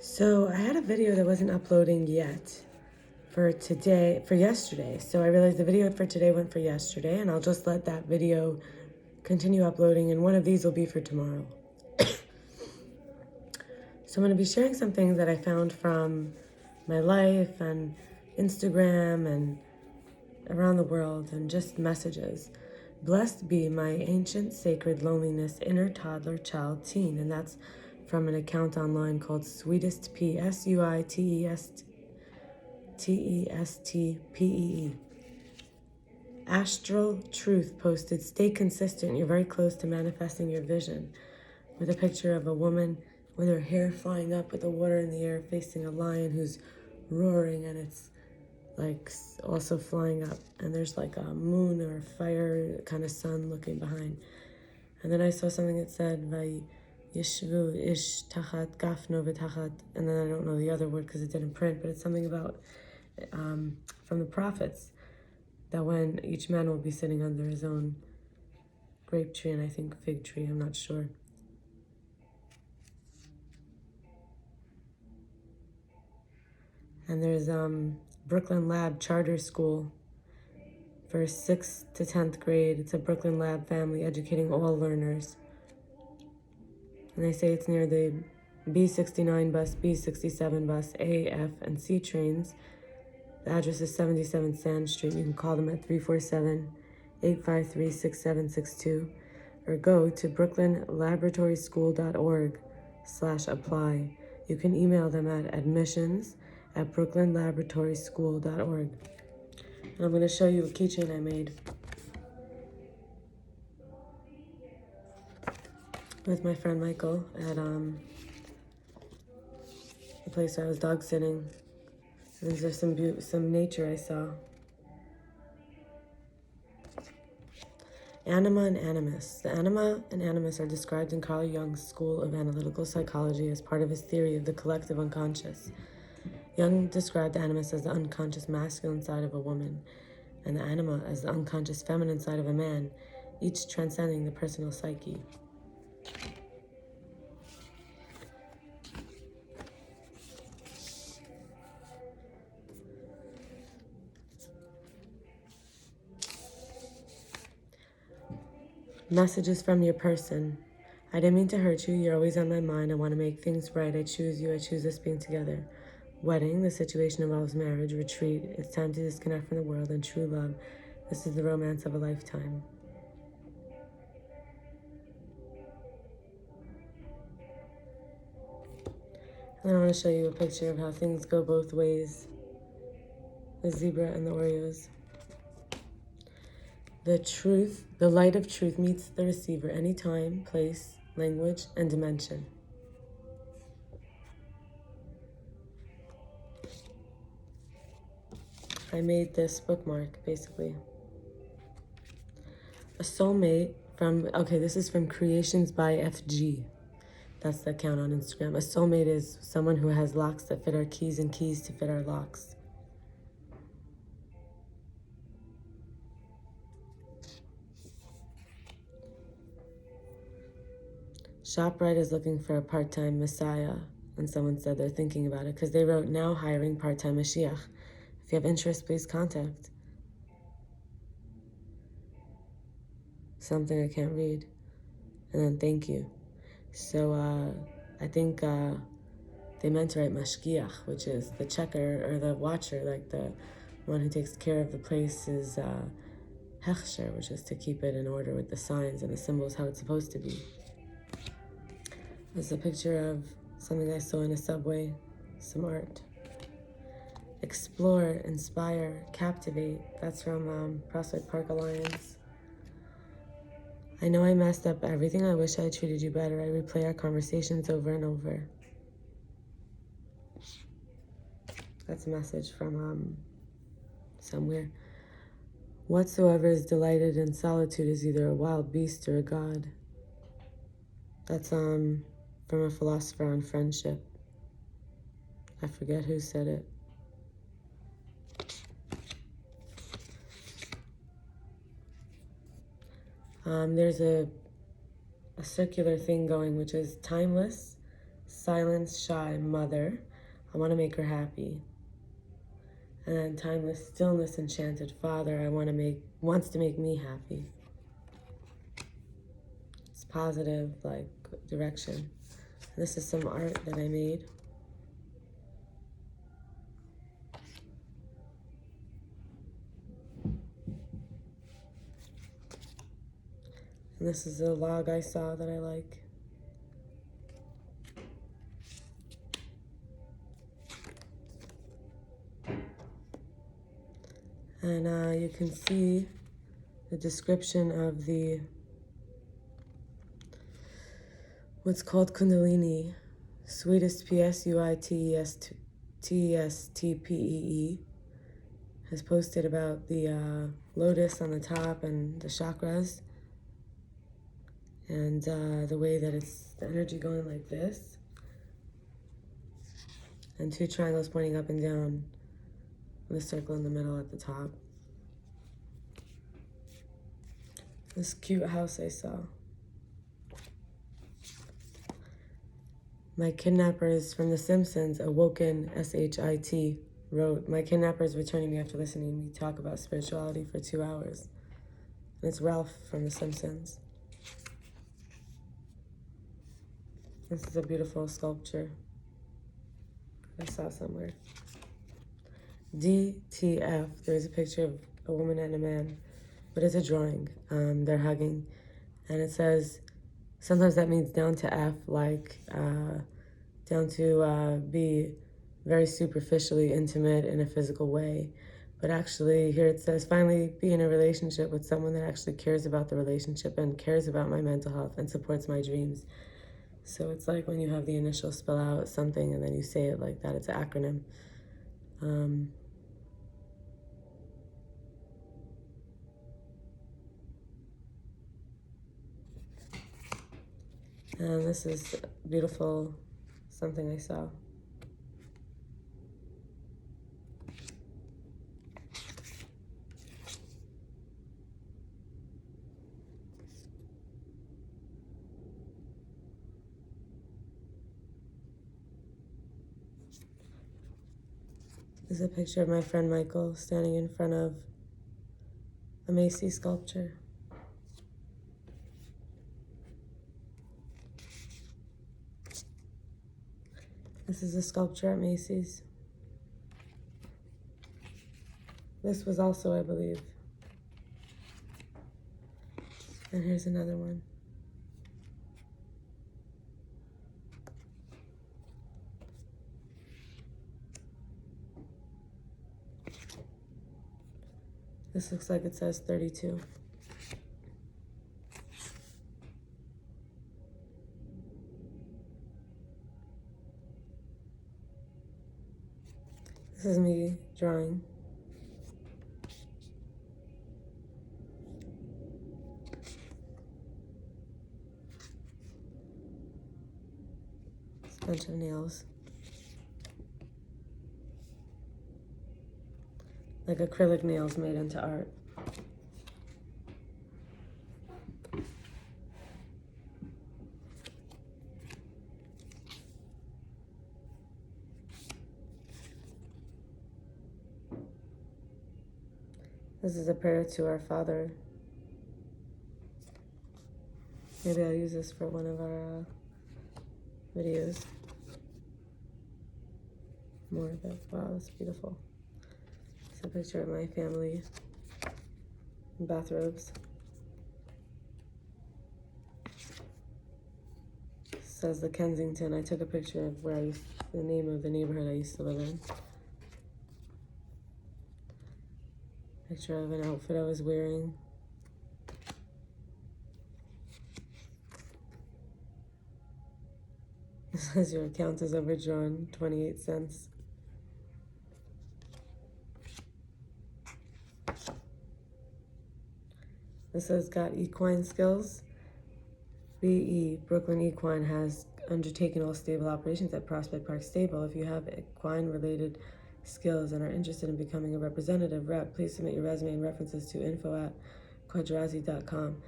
So I had a video that wasn't uploading yet for yesterday. So I realized the video for today went for yesterday, and I'll just let that video continue uploading, and one of these will be for tomorrow. So I'm going to be sharing some things that I found from my life and Instagram and around the world, and just messages. Blessed be my ancient sacred loneliness inner toddler child teen, and that's from an account online called Sweetest P, SUITESTPEE. Astral Truth posted, stay consistent, you're very close to manifesting your vision, with a picture of a woman with her hair flying up with the water in the air facing a lion who's roaring, and it's like also flying up, and there's like a moon or a fire kind of sun looking behind. And then I saw something that said Yishvu ish tachat gafno v'tachat, and then I don't know the other word because it didn't print, but it's something about from the prophets, that when each man will be sitting under his own grape tree, and I think fig tree, I'm not sure. And there's Brooklyn Lab Charter School for 6th to 10th grade. It's a Brooklyn Lab family educating all learners. And they say it's near the B69 bus, B67 bus, A, F, and C trains. The address is 77 Sand Street. You can call them at 347-853-6762 or go to brooklynlaboratory.school.org/apply. You can email them at admissions@brooklynlaboratory.school.org. And I'm going to show you a keychain I made with my friend Michael at the place where I was dog sitting. And there's some nature I saw. Anima and animus. The anima and animus are described in Carl Jung's school of analytical psychology as part of his theory of the collective unconscious. Jung described animus as the unconscious masculine side of a woman, and the anima as the unconscious feminine side of a man, each transcending the personal psyche. Messages from your person. I didn't mean to hurt you. You're always on my mind. I want to make things right. I choose you. I choose us being together. Wedding. The situation involves marriage. Retreat. It's time to disconnect from the world. And true love. This is the romance of a lifetime. And I want to show you a picture of how things go both ways. The zebra and the Oreos. The truth, the light of truth meets the receiver anytime, place, language, and dimension. I made this bookmark, basically. A soulmate this is from Creations by FG. That's the account on Instagram. A soulmate is someone who has locks that fit our keys and keys to fit our locks. ShopRite is looking for a part-time Messiah, and someone said they're thinking about it because they wrote, now hiring part-time Mashiach. If you have interest, please contact. Something I can't read. And then thank you. So I think they meant to write Mashgiach, which is the checker or the watcher, like the one who takes care of the place, is Hechsher, which is to keep it in order with the signs and the symbols how it's supposed to be. There's a picture of something I saw in a subway, some art. Explore, inspire, captivate. That's from Prospect Park Alliance. I know I messed up everything. I wish I had treated you better. I replay our conversations over and over. That's a message from somewhere. Whatsoever is delighted in solitude is either a wild beast or a god. That's from a philosopher on friendship. I forget who said it. There's a circular thing going, which is timeless, silence, shy mother. I want to make her happy. And then timeless stillness, enchanted father. Wants to make me happy. It's positive, like, direction. And this is some art that I made. And this is a log I saw that I like. And you can see the description of the what's called Kundalini, sweetest PSUITESTPEE, has posted about the lotus on the top and the chakras, and the way that it's the energy going like this, and two triangles pointing up and down, with a circle in the middle at the top. This cute house I saw. My kidnappers from The Simpsons, Awoken, SHIT, wrote, my kidnapper is returning me after listening to me talk about spirituality for 2 hours. And it's Ralph from The Simpsons. This is a beautiful sculpture I saw somewhere. DTF, there's a picture of a woman and a man, but it's a drawing. They're hugging, and it says, sometimes that means down to F, like down to be very superficially intimate in a physical way. But actually, here it says, finally be in a relationship with someone that actually cares about the relationship and cares about my mental health and supports my dreams. So it's like when you have the initial spell out something and then you say it like that, it's an acronym. And this is beautiful, something I saw. This is a picture of my friend Michael standing in front of a Macy's sculpture. This is a sculpture at Macy's. This was also, I believe. And here's another one. This looks like it says 32. This is me drawing. It's a bunch of nails. Like acrylic nails made into art. This is a prayer to our Father. Maybe I'll use this for one of our videos. More of it. Wow, that's beautiful. It's a picture of my family in bathrobes. It says the Kensington. I took a picture of the name of the neighborhood I used to live in. Picture of an outfit I was wearing. It says your account is overdrawn, 28 cents. This says got equine skills. BE, Brooklyn Equine has undertaken all stable operations at Prospect Park Stable. If you have equine-related skills and are interested in becoming a representative rep, please submit your resume and references to info@quadrazi.com.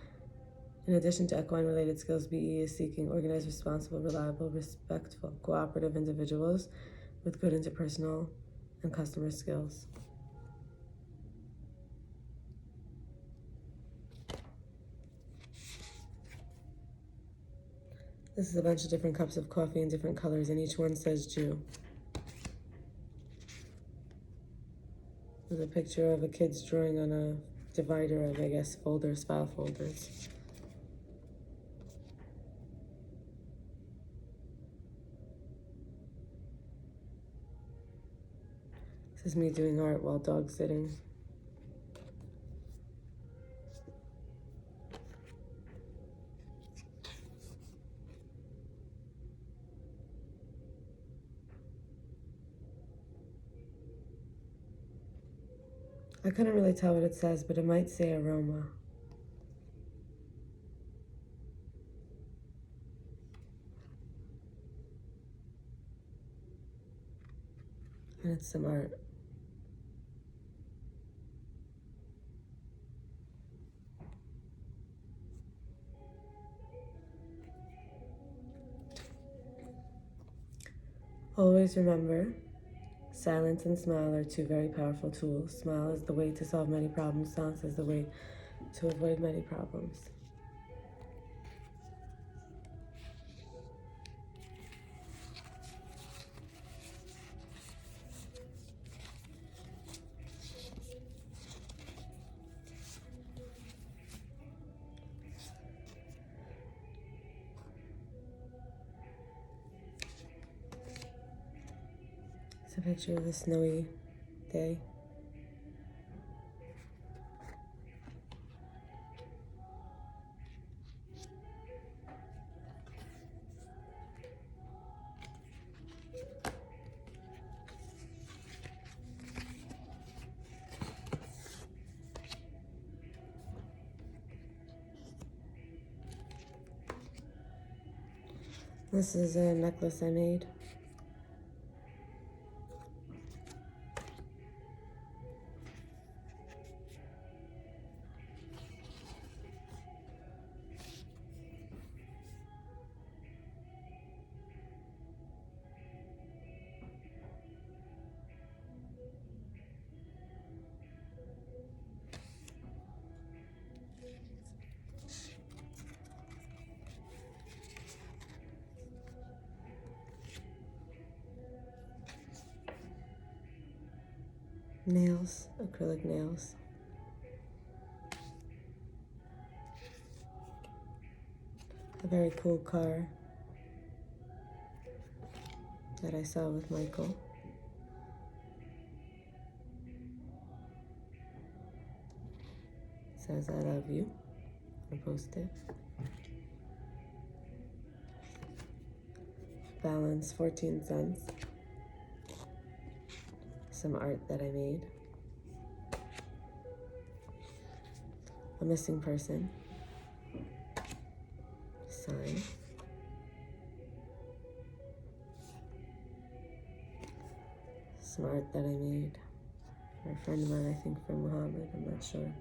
In addition to equine-related skills, BE is seeking organized, responsible, reliable, respectful, cooperative individuals with good interpersonal and customer skills. This is a bunch of different cups of coffee in different colors, and each one says Jew. There's a picture of a kid's drawing on a divider of, I guess, folders, file folders. This is me doing art while dog sitting. I couldn't really tell what it says, but it might say aroma. And it's some art. Always remember, silence and smile are two very powerful tools. Smile is the way to solve many problems. Silence is the way to avoid many problems. It's a picture of a snowy day. This is a necklace I made. Nails, acrylic nails. A very cool car that I saw with Michael. It says I love you. I posted. Balance, 14 cents. Some art that I made. A missing person. Sign. Some art that I made for a friend of mine, I think from Muhammad, I'm not sure.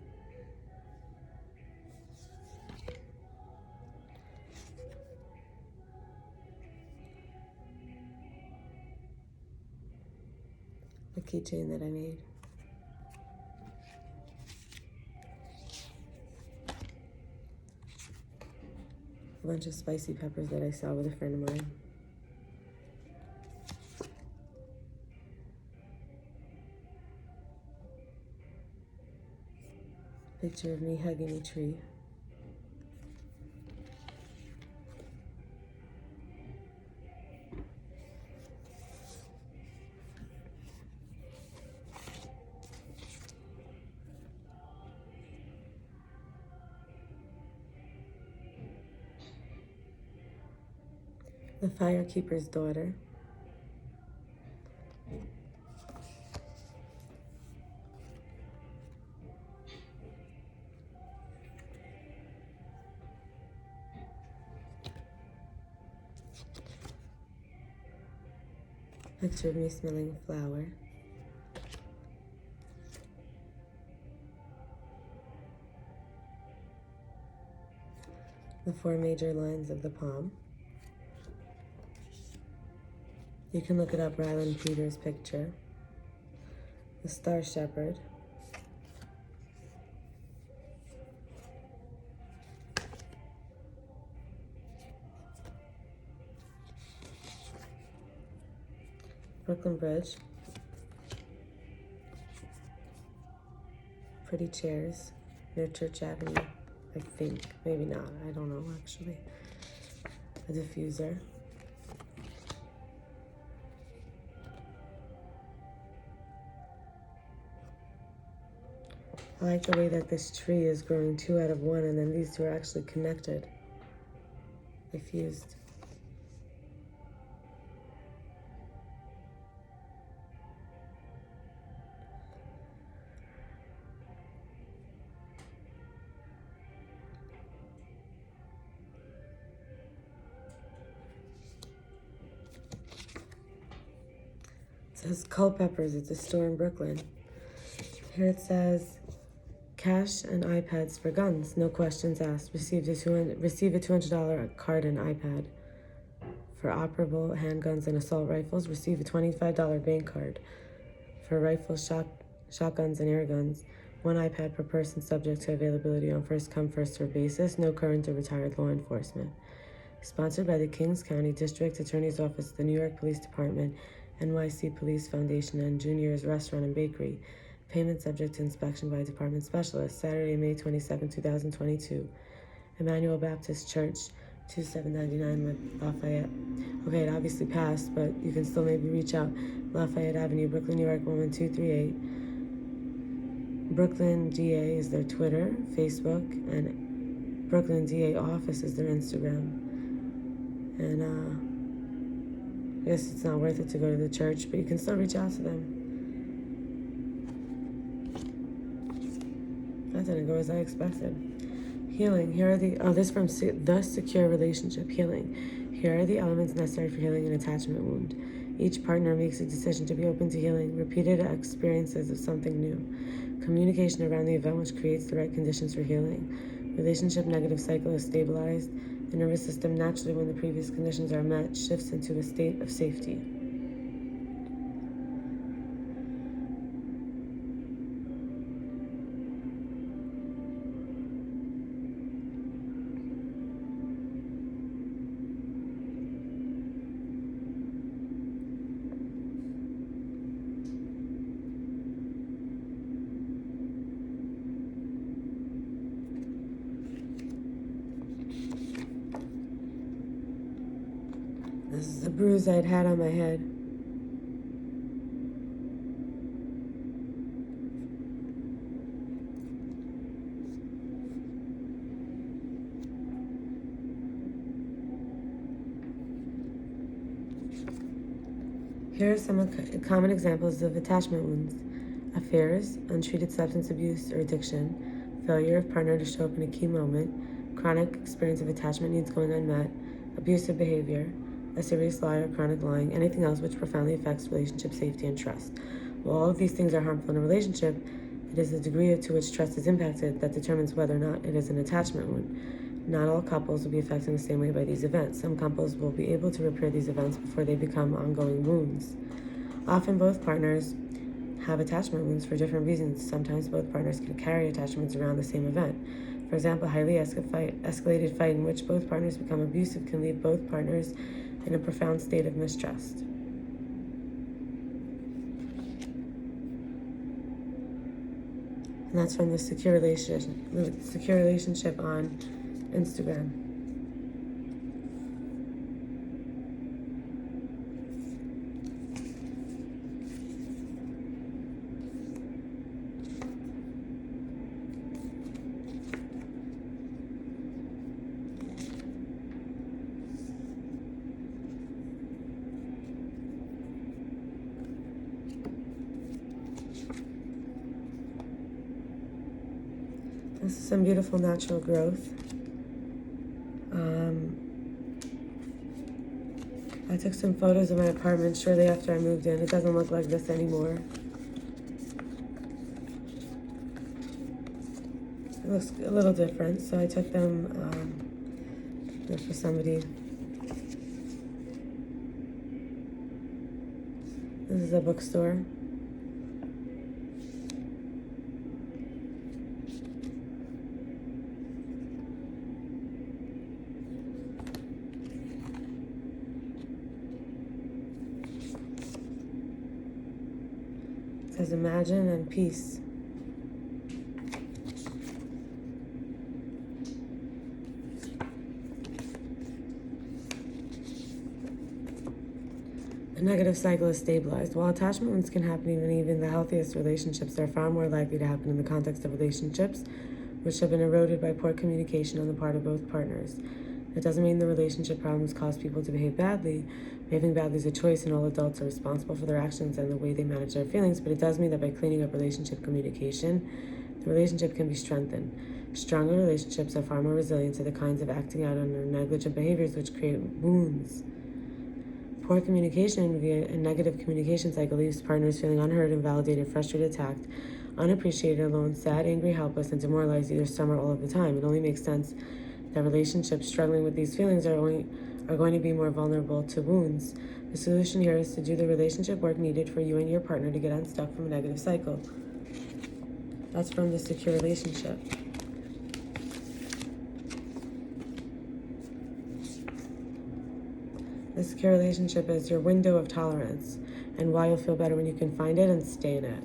A keychain that I made. A bunch of spicy peppers that I saw with a friend of mine. Picture of me hugging a tree. The firekeeper's daughter. Picture of me smelling a flower. the 4 major lines of the palm. You can look it up, Ryland Peters' picture. The Star Shepherd. Brooklyn Bridge. Pretty chairs near Church Avenue, I think. Maybe not, I don't know actually. A diffuser. I like the way that this tree is growing 2 out of 1, and then these 2 are actually connected. They fused. It says Culpeppers. It's a store in Brooklyn. Here it says, cash and iPads for guns. No questions asked. Receive a $200 card and iPad. For operable handguns and assault rifles, receive a $25 bank card. For rifles, shotguns, and air guns, 1 iPad per person, subject to availability on first-come, first-served basis. No current or retired law enforcement. Sponsored by the Kings County District Attorney's Office, the New York Police Department, NYC Police Foundation, and Junior's Restaurant and Bakery. Payment subject to inspection by a department specialist. Saturday, May 27, 2022. Emmanuel Baptist Church, 2799 with Lafayette. Okay, it obviously passed, but you can still maybe reach out. Lafayette Avenue, Brooklyn, New York, 11238. Brooklyn DA is their Twitter, Facebook, and Brooklyn DA office is their Instagram. And I guess it's not worth it to go to the church, but you can still reach out to them. That didn't go as I expected. Healing. Here are the, this from The Secure Relationship. Healing. Here are the elements necessary for healing an attachment wound. Each partner makes a decision to be open to healing. Repeated experiences of something new. Communication around the event which creates the right conditions for healing. Relationship negative cycle is stabilized. The nervous system, naturally when the previous conditions are met, shifts into a state of safety. This is the bruise I'd had on my head. Here are some common examples of attachment wounds. Affairs, untreated substance abuse or addiction, failure of partner to show up in a key moment, chronic experience of attachment needs going unmet, abusive behavior, a serious lie or chronic lying, anything else which profoundly affects relationship safety and trust. While all of these things are harmful in a relationship, it is the degree to which trust is impacted that determines whether or not it is an attachment wound. Not all couples will be affected in the same way by these events. Some couples will be able to repair these events before they become ongoing wounds. Often both partners have attachment wounds for different reasons. Sometimes both partners can carry attachments around the same event. For example, highly escalated fight in which both partners become abusive can leave both partners in a profound state of mistrust. And that's from the Secure Relationship on Instagram. This is some beautiful natural growth. I took some photos of my apartment shortly after I moved in. It doesn't look like this anymore. It looks a little different, so I took them or for somebody. This is a bookstore. It says imagine and peace. A negative cycle is stabilized. While attachment wounds can happen in even the healthiest relationships, they're far more likely to happen in the context of relationships which have been eroded by poor communication on the part of both partners. It doesn't mean the relationship problems cause people to behave badly. Behaving badly is a choice, and all adults are responsible for their actions and the way they manage their feelings, but it does mean that by cleaning up relationship communication, the relationship can be strengthened. Stronger relationships are far more resilient to the kinds of acting out on or negligent behaviors which create wounds. Poor communication via a negative communication cycle leaves partners feeling unheard, invalidated, frustrated, attacked, unappreciated, alone, sad, angry, helpless, and demoralized either some or all of the time. It only makes sense that relationships struggling with these feelings are going to be more vulnerable to wounds. The solution here is to do the relationship work needed for you and your partner to get unstuck from a negative cycle. That's from the secure relationship. The secure relationship is your window of tolerance and why you'll feel better when you can find it and stay in it.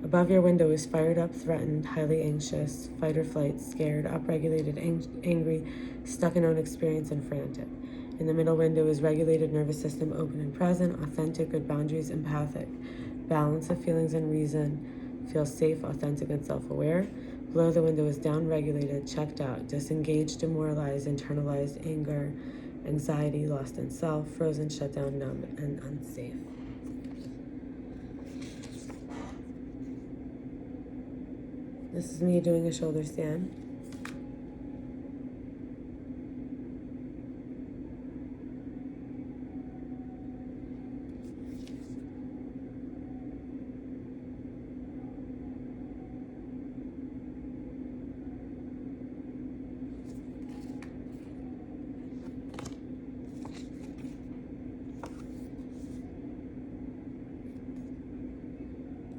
Above your window is fired up, threatened, highly anxious, fight or flight, scared, upregulated, angry, stuck in own experience, and frantic. In the middle window is regulated, nervous system, open and present, authentic, good boundaries, empathic, balance of feelings and reason, feels safe, authentic, and self-aware. Below the window is down-regulated, checked out, disengaged, demoralized, internalized, anger, anxiety, lost in self, frozen, shut down, numb, and unsafe. This is me doing a shoulder stand.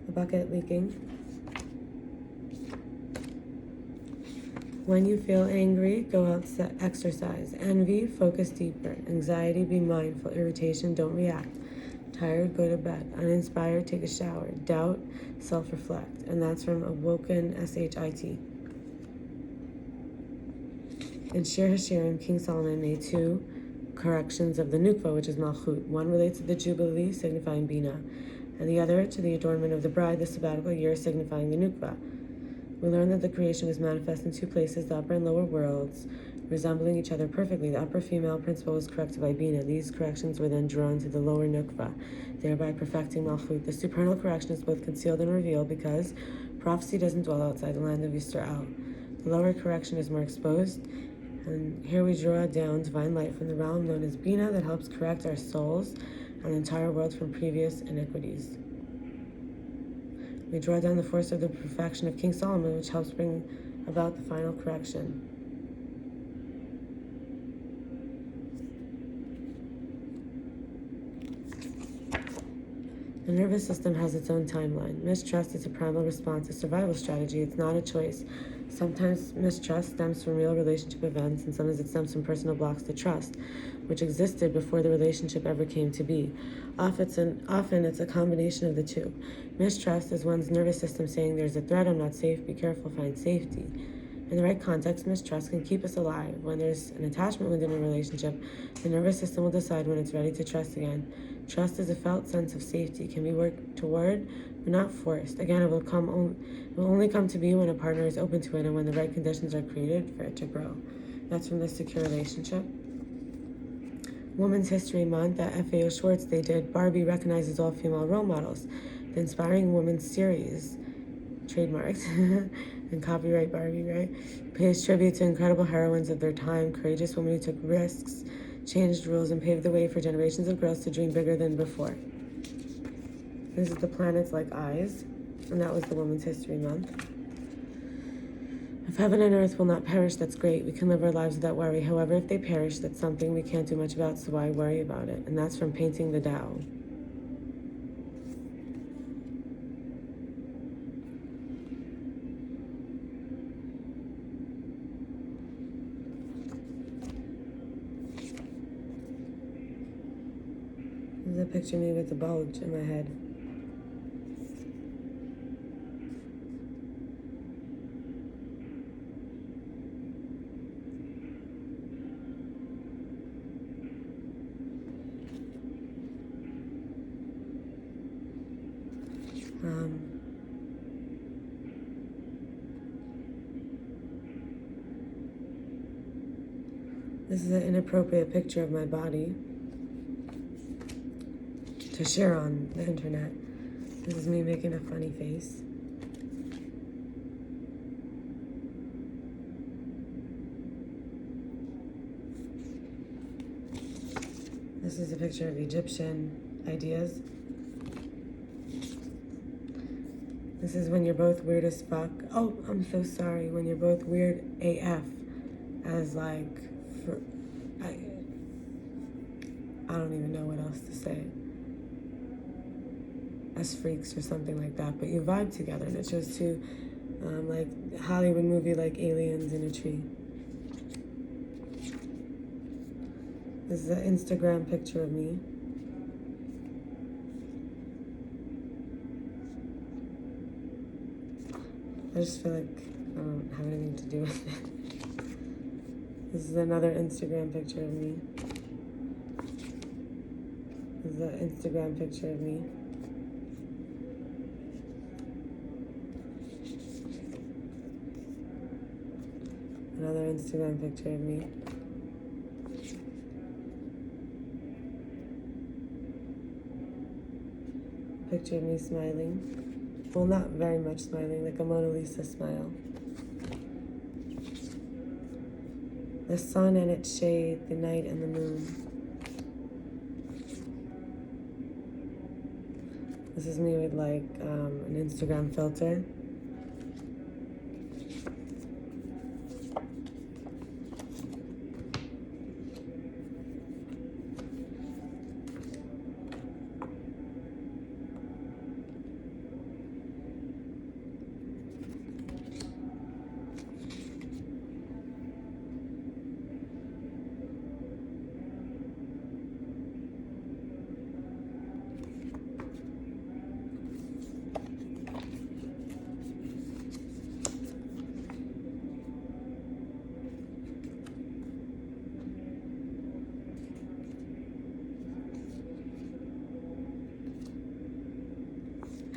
The bucket leaking. When you feel angry, go out, exercise. Envy, focus deeper. Anxiety, be mindful. Irritation, don't react. Tired, go to bed. Uninspired, take a shower. Doubt, self-reflect. And that's from Awoken, S-H-I-T. In Shir HaShirim, King Solomon made two corrections of the Nukva, which is Malchut. One relates to the Jubilee, signifying Bina, and the other to the adornment of the bride, the sabbatical year, signifying the Nukva. We learned that the creation was manifest in two places, the upper and lower worlds, resembling each other perfectly. The upper female principle was corrected by Bina. These corrections were then drawn to the lower Nukva, thereby perfecting Malchut. The supernal correction is both concealed and revealed because prophecy doesn't dwell outside the land of Yisrael. The lower correction is more exposed, and here we draw down divine light from the realm known as Bina that helps correct our souls and the entire world from previous iniquities. We draw down the force of the perfection of King Solomon, which helps bring about the final correction. The nervous system has its own timeline. Mistrust is a primal response, a survival strategy. It's not a choice. Sometimes mistrust stems from real relationship events, and sometimes it stems from personal blocks to trust, which existed before the relationship ever came to be. Often it's a combination of the two. Mistrust is one's nervous system saying, there's a threat, I'm not safe, be careful, find safety. In the right context, mistrust can keep us alive. When there's an attachment within a relationship, the nervous system will decide when it's ready to trust again. Trust is a felt sense of safety. It can be worked toward, but not forced. Again, it will only come to be when a partner is open to it and when the right conditions are created for it to grow. That's from the secure relationship. Women's History Month at FAO Schwartz, they did Barbie recognizes all female role models. The Inspiring Women series, trademarked, and copyright Barbie, right? Pays tribute to incredible heroines of their time, courageous women who took risks, changed rules, and paved the way for generations of girls to dream bigger than before. This is The Planets Like Eyes, and that was the Women's History Month. If heaven and earth will not perish, that's great. We can live our lives without worry. However, if they perish, that's something we can't do much about, so why worry about it? And that's from Painting the Tao. This is a picture of me with a bulge in my head. This is an inappropriate picture of my body to share on the internet. This is me making a funny face. This is a picture of Egyptian ideas. This is when you're both weird as fuck. Oh, I'm so sorry. When you're both weird AF, as like, I don't even know what else to say. As freaks or something like that. But you vibe together, and it shows two, like Hollywood movie like aliens in a tree. This is an Instagram picture of me. I just feel like I don't have anything to do with it. This is another Instagram picture of me. This is an Instagram picture of me. Another Instagram picture of me. Picture of me smiling. Well, not very much smiling, like a Mona Lisa smile. The sun and its shade, the night and the moon. This is me with like an Instagram filter.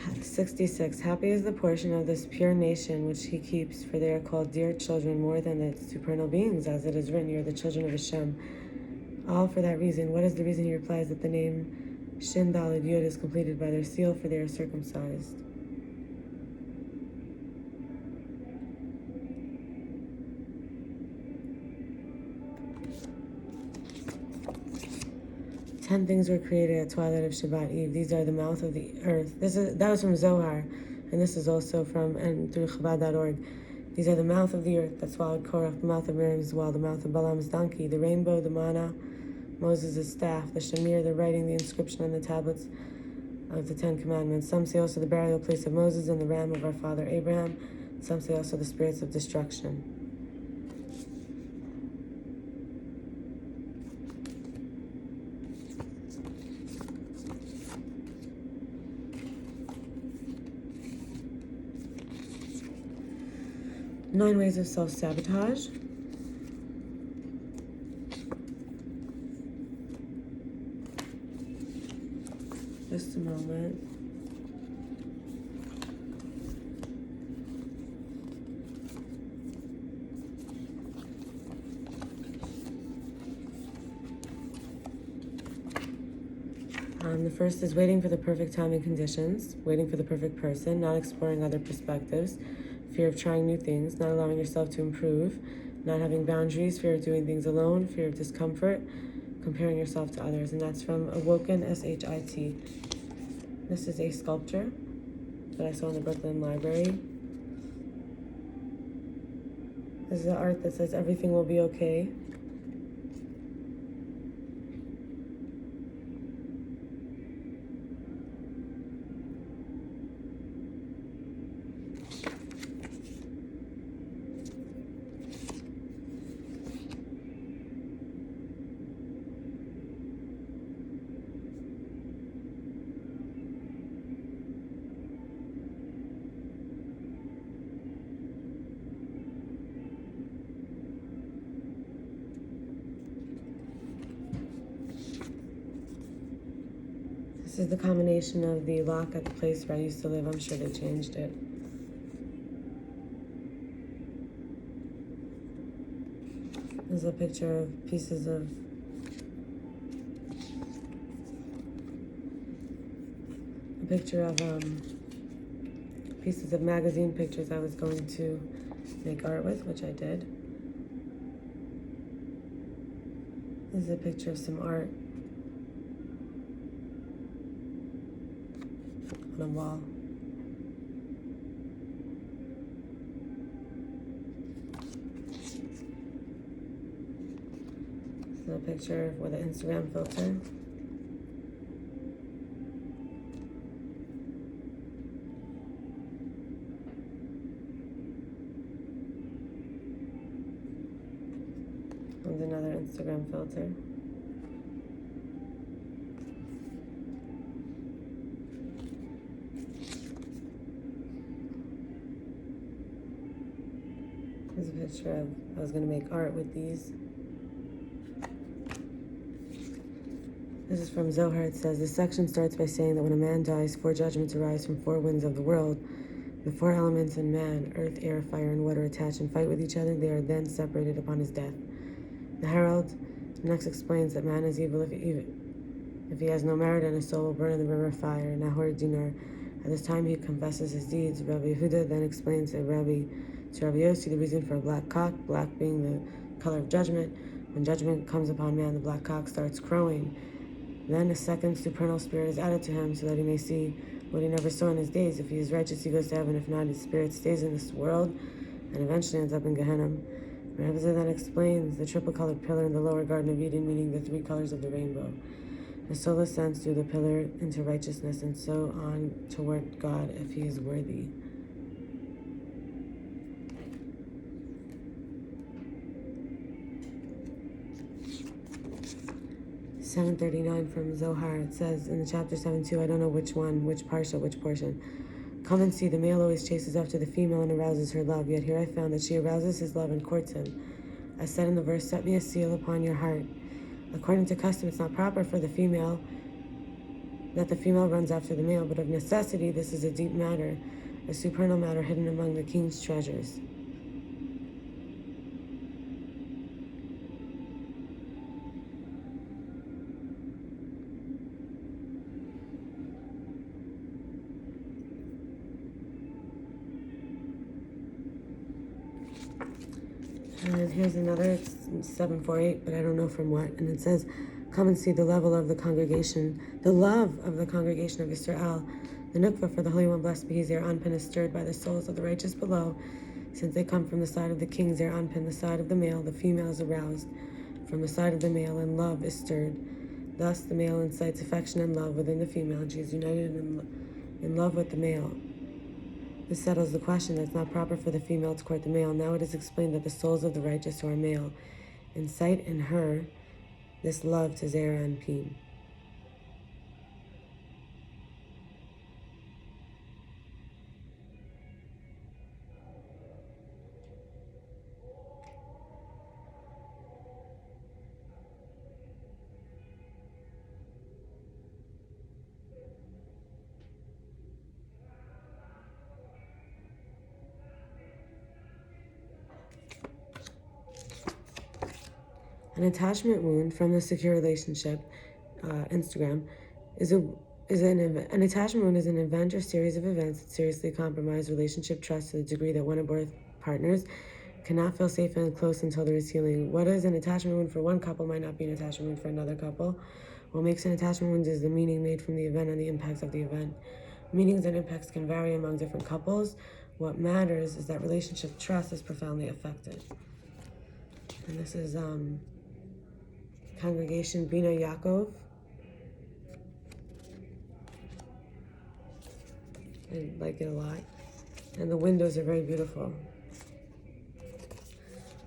Happy 66. Happy is the portion of this pure nation which he keeps, for they are called dear children more than the supernal beings, as it is written, you are the children of Hashem. All for that reason. What is the reason? He replies that the name Shin Daled Yud is completed by their seal, for they are circumcised. Ten things were created at twilight of Shabbat Eve. These are the mouth of the earth. That was from Zohar, and this is also from and through Chabad.org. These are the mouth of the earth that swallowed Korach, the mouth of Miriam's well, the mouth of Balaam's donkey, the rainbow, the manna, Moses' staff, the shamir, the writing, the inscription on the tablets of the Ten Commandments. Some say also the burial place of Moses and the ram of our father Abraham. Some say also the spirits of destruction. Nine ways of self-sabotage. Just a moment. The first is waiting for the perfect time and conditions, waiting for the perfect person, not exploring other perspectives, fear of trying new things, not allowing yourself to improve, not having boundaries, fear of doing things alone, fear of discomfort, comparing yourself to others. And that's from Awoken, S-H-I-T. This is a sculpture that I saw in the Brooklyn Library. This is the art that says everything will be okay. This is the combination of the lock at the place where I used to live. I'm sure they changed it. There's a picture of pieces of pieces of magazine pictures I was going to make art with, which I did. This is a picture of some art on a wall. This is a picture with an Instagram filter. And another Instagram filter. There's a picture of, I was going to make art with these. This is from Zohar. It says, this section starts by saying that when a man dies, 4 judgments arise from 4 winds of the world. The 4 elements in man, earth, air, fire, and water, attach and fight with each other. They are then separated upon his death. The Herald next explains that man is evil if he has no merit, and his soul will burn in the river of fire. Nahor Dinar. At this time he confesses his deeds. Rabbi Yehuda then explains to Rabbi Yossi the reason for a black cock, black being the color of judgment. When judgment comes upon man, the black cock starts crowing. Then a second supernal spirit is added to him so that he may see what he never saw in his days. If he is righteous, he goes to heaven. If not, his spirit stays in this world and eventually ends up in Gehenna. Rabbi then explains the triple-colored pillar in the lower Garden of Eden, meaning the 3 colors of the rainbow. The soul ascends through the pillar into righteousness and so on toward God if he is worthy. $739 from Zohar. It says in the chapter 7:2, I don't know which one, which parsha, which portion. Come and see, the male always chases after the female and arouses her love, yet here I found that she arouses his love and courts him. I said in the verse, set me a seal upon your heart. According to custom, it's not proper for the female that the female runs after the male, but of necessity, this is a deep matter, a supernal matter hidden among the king's treasures. And here's another, it's 748, but I don't know from what. And it says, come and see the level of the congregation, the love of the congregation of Yisrael. The nukva for the Holy One, blessed be He, their anpin is stirred by the souls of the righteous below. Since they come from the side of the kings, their anpin, the side of the male, the female is aroused from the side of the male, and love is stirred. Thus the male incites affection and love within the female, and she is united in love with the male. This settles the question that it's not proper for the female to court the male. Now it is explained that the souls of the righteous who are male incite in her this love to Zera and Pin. An attachment wound from the secure relationship, Instagram, an attachment wound is an event or series of events that seriously compromise relationship trust to the degree that one or both partners cannot feel safe and close until there is healing. What is an attachment wound for one couple might not be an attachment wound for another couple. What makes an attachment wound is the meaning made from the event and the impacts of the event. Meanings and impacts can vary among different couples. what matters is that relationship trust is profoundly affected. And this is Congregation Bina Yaakov. I like it a lot. And the windows are very beautiful.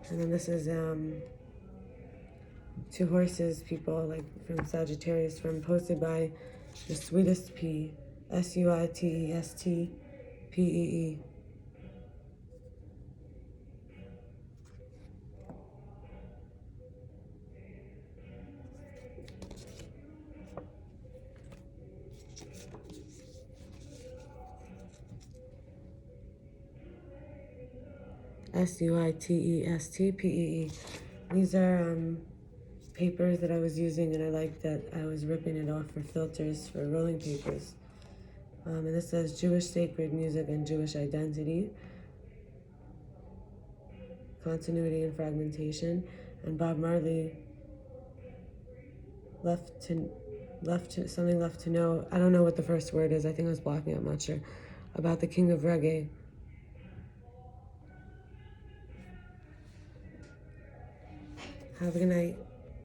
And then this is Two Horses People, like from Sagittarius, posted by the Sweetest P, SUITESTPEE. SUITESTPEE. These are papers that I was using, and I like that I was ripping it off for filters for rolling papers. And this says Jewish sacred music and Jewish identity, continuity and fragmentation. And Bob Marley left to know. I don't know what the first word is. I think I was blocking it. I'm not sure. About the king of reggae. Have a good night.